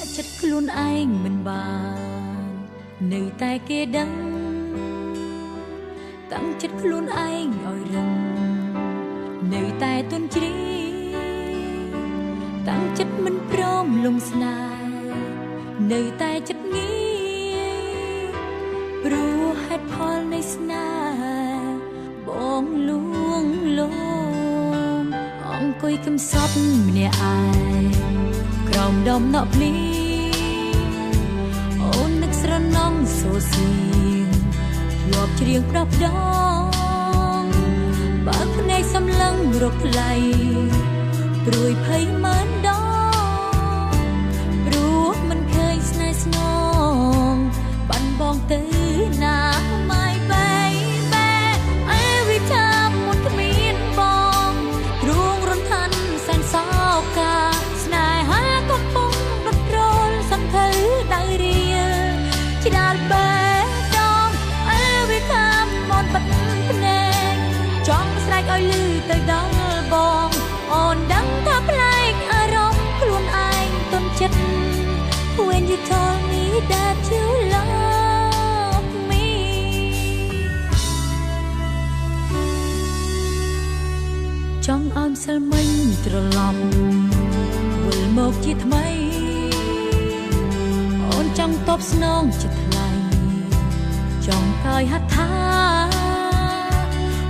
អ្នកចិត្តខ្លួនឯងមិនបាននៅតែគេដឹងតាំងចិត្តខ្លួនឯងឲ្យរឹងនៅតែទន់ជ្រាយតាំងចិត្តមិនព្រមលំស្នេហ៍នៅតែចិត្តងាយព្រោះហេតុផលនៃស្នេហ៍បងលួងលោមអង្គុយកំសត់ម្នាក់ឯងក្រោមដុំណក់ភ្លីអូននឹកស្រណងសូសៀងធ្លាប់ច្រៀងប្រដដងបើភ្នែកសម្លឹងរកថ្លៃព្រួយភ័យម៉ឺនដងព្រោះមិនឃើញស្នេហ៍ស្នងបាត់បងទៅណាម៉ៃបែevery time មុនគ្មានបងទ្រូងរន្ធន់សែនសោកាស្នេហាកំពុងដុតរលសន្ធើដៅរៀលជាដាល់បេះដូង every time មនបាត់ភ្នែកចង់ស្រែកឲ្យលឺទៅដល់បងអូនដឹងថាប្លែកអារម្មណ៍ខ្លួនឯងទន់ចិត្ត when you told me that you love me ចង់ឲ្យម្សិលមិញត្រឡប់វិលមកជាថ្មីអូនចង់តបស្នងជាថ្លៃចង់កាយហត្ថា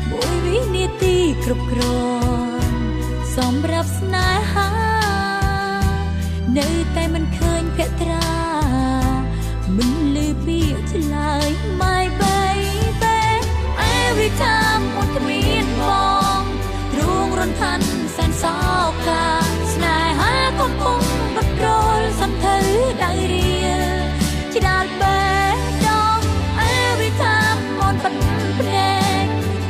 មួយវិនាទីគ្រប់គ្រាន់សម្រាប់ស្នេហានៅតែមិនឃើញភក្ត្រាមិនលឺពាក្យឆ្លើយ My baby every time មុនគ្មានបងទ្រូងរន្ធន់សែនសោកាស្នេហាកំពុងដុតរលសន្ធើដៅរៀលជាដាល់បេះដូង every time មនបាត់ភ្នែក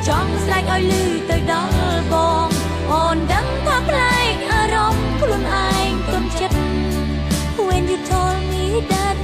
ចង់ស្រែកឲ្យលឺទៅដល់បងអូនដឹងថាប្លែកអារម្មណ៍ខ្លួនឯងទន់ចិត្ត when you told me that